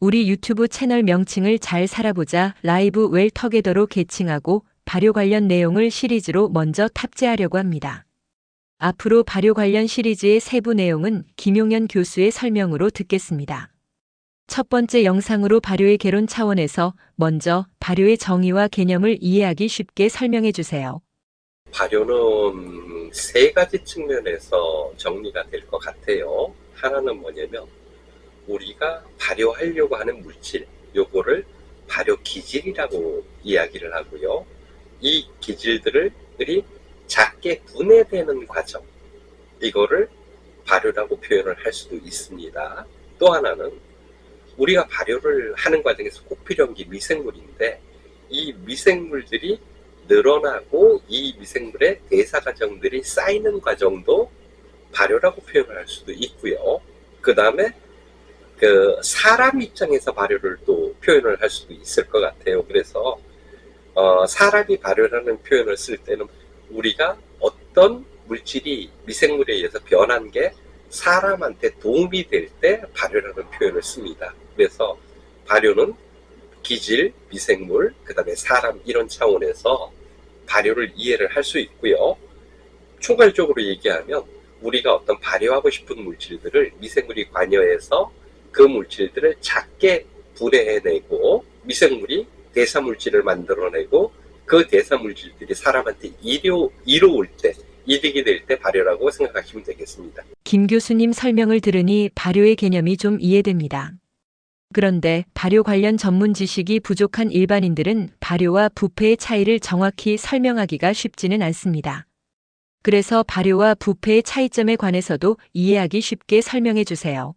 우리 유튜브 채널 명칭을 잘 살아보자 라이브 웰 터게더로 개칭하고 발효 관련 내용을 시리즈로 먼저 탑재하려고 합니다. 앞으로 발효 관련 시리즈의 세부 내용은 김용현 교수의 설명으로 듣겠습니다. 첫 번째 영상으로 발효의 개론 차원에서 먼저 발효의 정의와 개념을 이해하기 쉽게 설명해 주세요. 발효는 세 가지 측면에서 정리가 될 것 같아요. 하나는 뭐냐면 우리가 발효하려고 하는 물질, 요거를 발효 기질이라고 이야기를 하고요. 이 기질들이 작게 분해되는 과정, 이거를 발효라고 표현을 할 수도 있습니다. 또 하나는 우리가 발효를 하는 과정에서 꼭 필요한 게 미생물인데, 이 미생물들이 늘어나고 이 미생물의 대사 과정들이 쌓이는 과정도 발효라고 표현을 할 수도 있고요. 그 다음에 사람 입장에서 발효를 또 표현을 할 수도 있을 것 같아요. 그래서 사람이 발효라는 표현을 쓸 때는 우리가 어떤 물질이 미생물에 의해서 변한 게 사람한테 도움이 될 때 발효라는 표현을 씁니다. 그래서 발효는 기질, 미생물, 그 다음에 사람, 이런 차원에서 발효를 이해를 할 수 있고요. 총괄적으로 얘기하면 우리가 어떤 발효하고 싶은 물질들을 미생물이 관여해서 그 물질들을 작게 분해해내고 미생물이 대사물질을 만들어내고 그 대사물질들이 사람한테 이로울 때, 이득이 될 때 발효라고 생각하시면 되겠습니다. 김 교수님 설명을 들으니 발효의 개념이 좀 이해됩니다. 그런데 발효 관련 전문 지식이 부족한 일반인들은 발효와 부패의 차이를 정확히 설명하기가 쉽지는 않습니다. 그래서 발효와 부패의 차이점에 관해서도 이해하기 쉽게 설명해 주세요.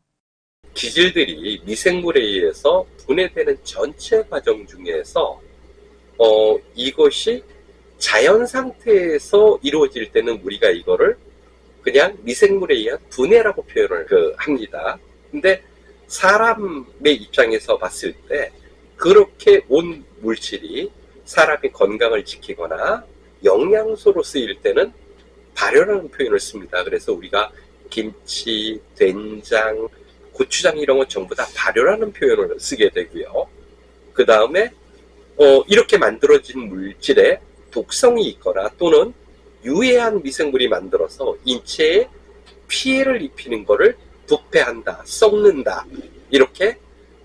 기질들이 미생물에 의해서 분해되는 전체 과정 중에서 이것이 자연 상태에서 이루어질 때는 우리가 이거를 그냥 미생물에 의한 분해라고 표현을 합니다. 근데 사람의 입장에서 봤을 때 그렇게 온 물질이 사람의 건강을 지키거나 영양소로 쓰일 때는 발효라는 표현을 씁니다. 그래서 우리가 김치, 된장, 고추장 이런 건 전부 다 발효라는 표현을 쓰게 되고요. 그 다음에 이렇게 만들어진 물질에 독성이 있거나 또는 유해한 미생물이 만들어서 인체에 피해를 입히는 것을 부패한다, 썩는다, 이렇게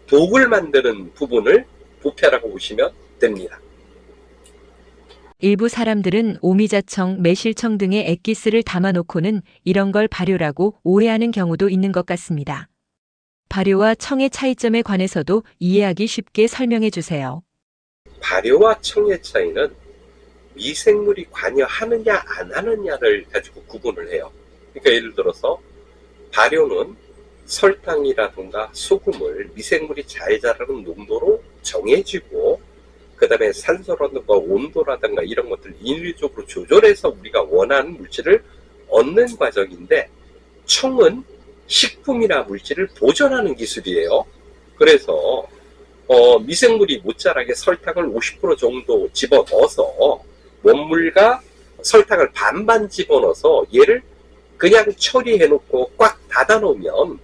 독을 만드는 부분을 부패라고 보시면 됩니다. 일부 사람들은 오미자청, 매실청 등의 액기스를 담아놓고는 이런 걸 발효라고 오해하는 경우도 있는 것 같습니다. 발효와 청의 차이점에 관해서도 이해하기 쉽게 설명해 주세요. 발효와 청의 차이는 미생물이 관여하느냐 안 하느냐를 가지고 구분을 해요. 그러니까 예를 들어서 발효는 설탕이라든가 소금을 미생물이 잘 자라는 농도로 정해지고 그 다음에 산소라든가 온도라든가 이런 것들 인위적으로 조절해서 우리가 원하는 물질을 얻는 과정인데, 청은 식품이나 물질을 보존하는 기술이에요. 그래서 미생물이 못 자라게 설탕을 50% 정도 집어넣어서 원물과 설탕을 반반 집어넣어서 얘를 그냥 처리해놓고 꽉 닫아놓으면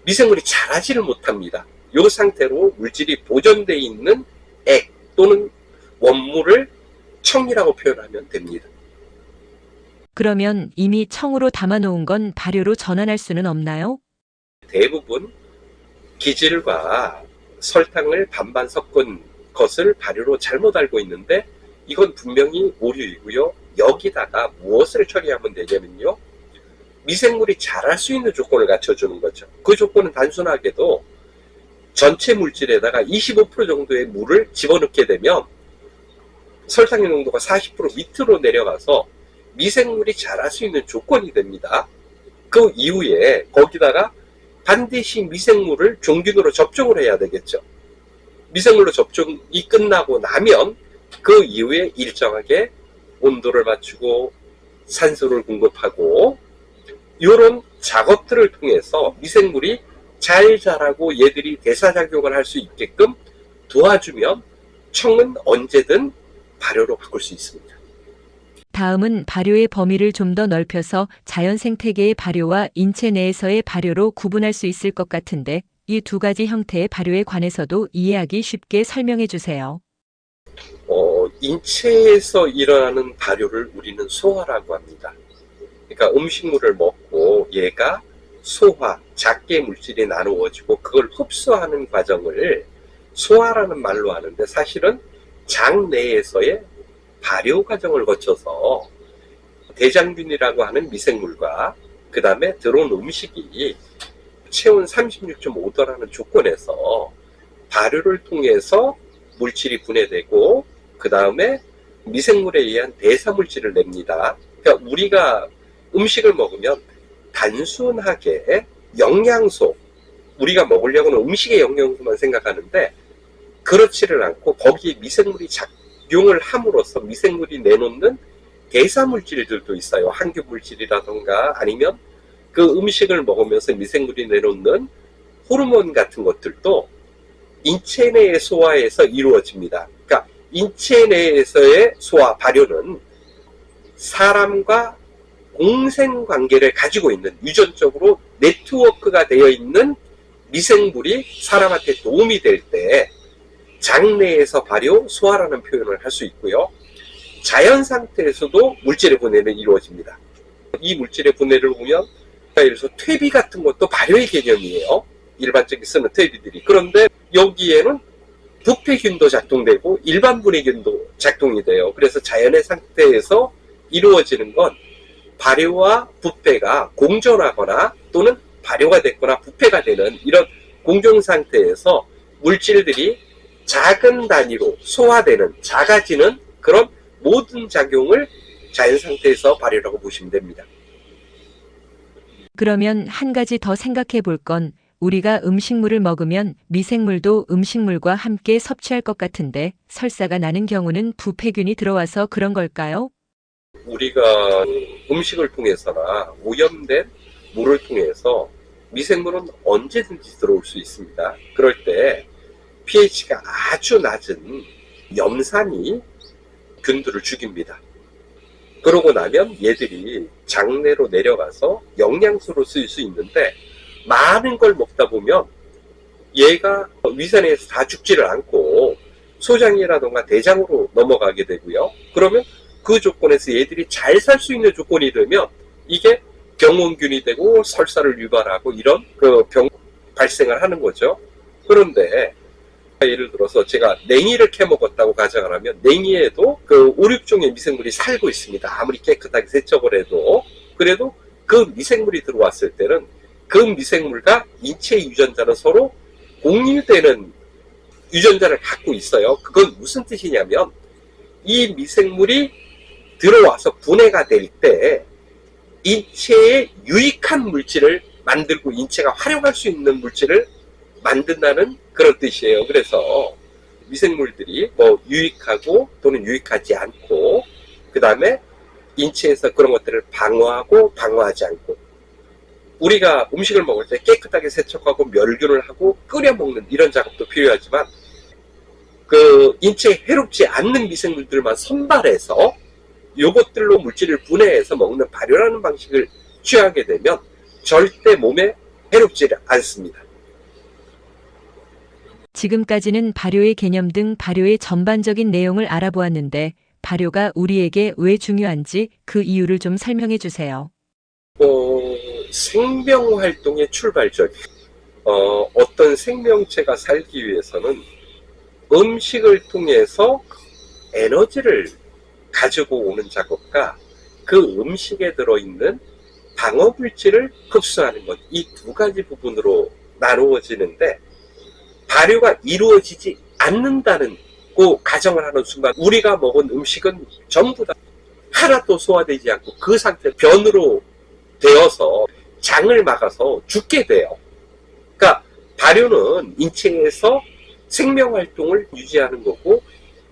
미생물이 자라지를 못합니다. 이 상태로 물질이 보존되어 있는 액 또는 원물을 청이라고 표현하면 됩니다. 그러면 이미 청으로 담아놓은 건 발효로 전환할 수는 없나요? 대부분 기질과 설탕을 반반 섞은 것을 발효로 잘못 알고 있는데 이건 분명히 오류이고요. 여기다가 무엇을 처리하면 되냐면요, 미생물이 자랄 수 있는 조건을 갖춰주는 거죠. 그 조건은 단순하게도 전체 물질에다가 25% 정도의 물을 집어넣게 되면 설탕의 농도가 40% 밑으로 내려가서 미생물이 자랄 수 있는 조건이 됩니다. 그 이후에 거기다가 반드시 미생물을 종균으로 접종을 해야 되겠죠. 미생물로 접종이 끝나고 나면 그 이후에 일정하게 온도를 맞추고 산소를 공급하고 이런 작업들을 통해서 미생물이 잘 자라고 얘들이 대사작용을 할 수 있게끔 도와주면 청은 언제든 발효로 바꿀 수 있습니다. 다음은 발효의 범위를 좀 더 넓혀서 자연 생태계의 발효와 인체 내에서의 발효로 구분할 수 있을 것 같은데 이 두 가지 형태의 발효에 관해서도 이해하기 쉽게 설명해 주세요. 인체에서 일어나는 발효를 우리는 소화라고 합니다. 그러니까 음식물을 먹고 얘가 소화, 작게 물질이 나누어지고 그걸 흡수하는 과정을 소화라는 말로 하는데 사실은 장 내에서의 발효 과정을 거쳐서 대장균이라고 하는 미생물과 그 다음에 들어온 음식이 체온 36.5도라는 조건에서 발효를 통해서 물질이 분해되고 그 다음에 미생물에 의한 대사물질을 냅니다. 그러니까 우리가 음식을 먹으면 단순하게 영양소, 우리가 먹으려고는 음식의 영양소만 생각하는데 그렇지를 않고 거기에 미생물이 작용을 함으로써 미생물이 내놓는 대사물질들도 있어요. 항균물질이라던가 아니면 그 음식을 먹으면서 미생물이 내놓는 호르몬 같은 것들도 인체 내의 소화에서 이루어집니다. 그러니까 인체 내에서의 소화, 발효는 사람과 공생관계를 가지고 있는 유전적으로 네트워크가 되어 있는 미생물이 사람한테 도움이 될 때 장내에서 발효, 소화라는 표현을 할 수 있고요. 자연 상태에서도 물질의 분해는 이루어집니다. 이 물질의 분해를 보면 예를 들어서 퇴비 같은 것도 발효의 개념이에요. 일반적인 쓰는 퇴비들이. 그런데 여기에는 부패균도 작동되고 일반 분해균도 작동이 돼요. 그래서 자연의 상태에서 이루어지는 건 발효와 부패가 공존하거나 또는 발효가 됐거나 부패가 되는 이런 공존 상태에서 물질들이 작은 단위로 소화되는, 작아지는 그런 모든 작용을 자연 상태에서 발효라고 보시면 됩니다. 그러면 한 가지 더 생각해 볼 건 우리가 음식물을 먹으면 미생물도 음식물과 함께 섭취할 것 같은데 설사가 나는 경우는 부패균이 들어와서 그런 걸까요? 우리가 음식을 통해서나 오염된 물을 통해서 미생물은 언제든지 들어올 수 있습니다. 그럴 때 pH가 아주 낮은 염산이 균들을 죽입니다. 그러고 나면 얘들이 장내로 내려가서 영양소로 쓰일 수 있는데 많은 걸 먹다 보면 얘가 위산에서 다 죽지를 않고 소장이라던가 대장으로 넘어가게 되고요. 그러면 그 조건에서 얘들이 잘 살 수 있는 조건이 되면 이게 병원균이 되고 설사를 유발하고 이런 그 병 발생을 하는 거죠. 그런데 예를 들어서 제가 냉이를 캐 먹었다고 가정을 하면 냉이에도 그 5, 6종의 미생물이 살고 있습니다. 아무리 깨끗하게 세척을 해도. 그래도 그 미생물이 들어왔을 때는 그 미생물과 인체 유전자는 서로 공유되는 유전자를 갖고 있어요. 그건 무슨 뜻이냐면 이 미생물이 들어와서 분해가 될 때 인체에 유익한 물질을 만들고 인체가 활용할 수 있는 물질을 만든다는 그런 뜻이에요. 그래서 미생물들이 뭐 유익하고 또는 유익하지 않고 그 다음에 인체에서 그런 것들을 방어하고 방어하지 않고 우리가 음식을 먹을 때 깨끗하게 세척하고 멸균을 하고 끓여 먹는 이런 작업도 필요하지만 그 인체에 해롭지 않는 미생물들만 선발해서 요것들로 물질을 분해해서 먹는 발효라는 방식을 취하게 되면 절대 몸에 해롭지 않습니다. 지금까지는 발효의 개념 등 발효의 전반적인 내용을 알아보았는데 발효가 우리에게 왜 중요한지 그 이유를 좀 설명해 주세요. 생명 활동의 출발점. 어떤 생명체가 살기 위해서는 음식을 통해서 에너지를 가지고 오는 작업과 그 음식에 들어있는 방어 물질을 흡수하는 것, 이 두 가지 부분으로 나누어지는데 발효가 이루어지지 않는다는 그 가정을 하는 순간 우리가 먹은 음식은 전부 다 하나도 소화되지 않고 그 상태 변으로 되어서 장을 막아서 죽게 돼요. 그러니까 발효는 인체에서 생명활동을 유지하는 거고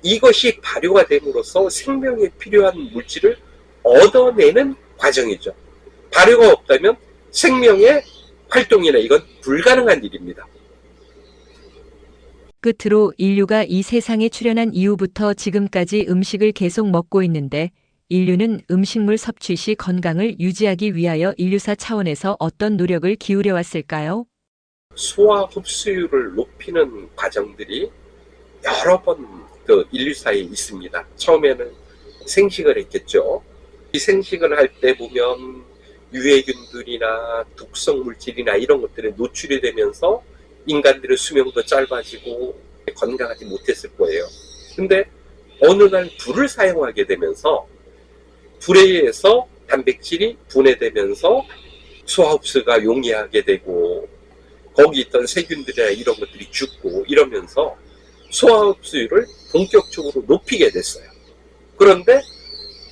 이것이 발효가 됨으로써 생명에 필요한 물질을 얻어내는 과정이죠. 발효가 없다면 생명의 활동이나 이건 불가능한 일입니다. 끝으로 인류가 이 세상에 출현한 이후부터 지금까지 음식을 계속 먹고 있는데 인류는 음식물 섭취 시 건강을 유지하기 위하여 인류사 차원에서 어떤 노력을 기울여 왔을까요? 소화 흡수율을 높이는 과정들이 여러 번 그 인류사에 있습니다. 처음에는 생식을 했겠죠. 이 생식을 할 때 보면 유해균들이나 독성 물질이나 이런 것들에 노출이 되면서 인간들의 수명도 짧아지고 건강하지 못했을 거예요. 근데 어느 날 불을 사용하게 되면서 불에 의해서 단백질이 분해되면서 소화흡수가 용이하게 되고 거기 있던 세균들이나 이런 것들이 죽고 이러면서 소화흡수율을 본격적으로 높이게 됐어요. 그런데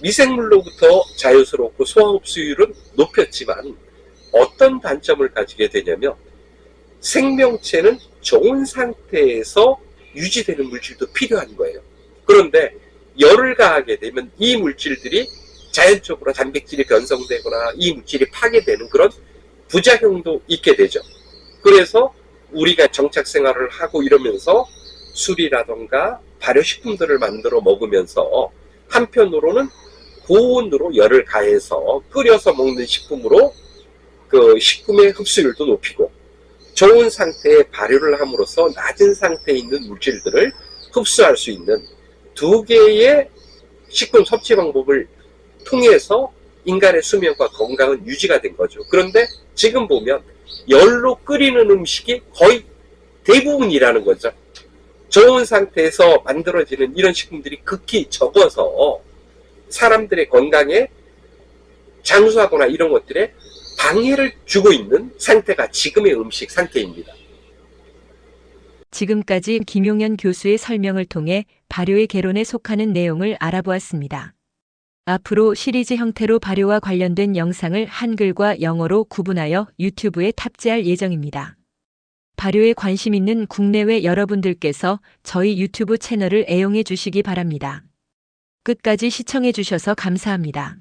미생물로부터 자연스럽고 소화흡수율은 높였지만 어떤 단점을 가지게 되냐면 생명체는 좋은 상태에서 유지되는 물질도 필요한 거예요. 그런데 열을 가하게 되면 이 물질들이 자연적으로 단백질이 변성되거나 이 물질이 파괴되는 그런 부작용도 있게 되죠. 그래서 우리가 정착 생활을 하고 이러면서 술이라던가 발효식품들을 만들어 먹으면서 한편으로는 고온으로 열을 가해서 끓여서 먹는 식품으로 그 식품의 흡수율도 높이고 좋은 상태에 발효를 함으로써 낮은 상태에 있는 물질들을 흡수할 수 있는 두 개의 식품 섭취 방법을 통해서 인간의 수명과 건강은 유지가 된 거죠. 그런데 지금 보면 열로 끓이는 음식이 거의 대부분이라는 거죠. 좋은 상태에서 만들어지는 이런 식품들이 극히 적어서 사람들의 건강에 장수하거나 이런 것들에 방해를 주고 있는 상태가 지금의 음식 상태입니다. 지금까지 김용현 교수의 설명을 통해 발효의 개론에 속하는 내용을 알아보았습니다. 앞으로 시리즈 형태로 발효와 관련된 영상을 한글과 영어로 구분하여 유튜브에 탑재할 예정입니다. 발효에 관심 있는 국내외 여러분들께서 저희 유튜브 채널을 애용해 주시기 바랍니다. 끝까지 시청해 주셔서 감사합니다.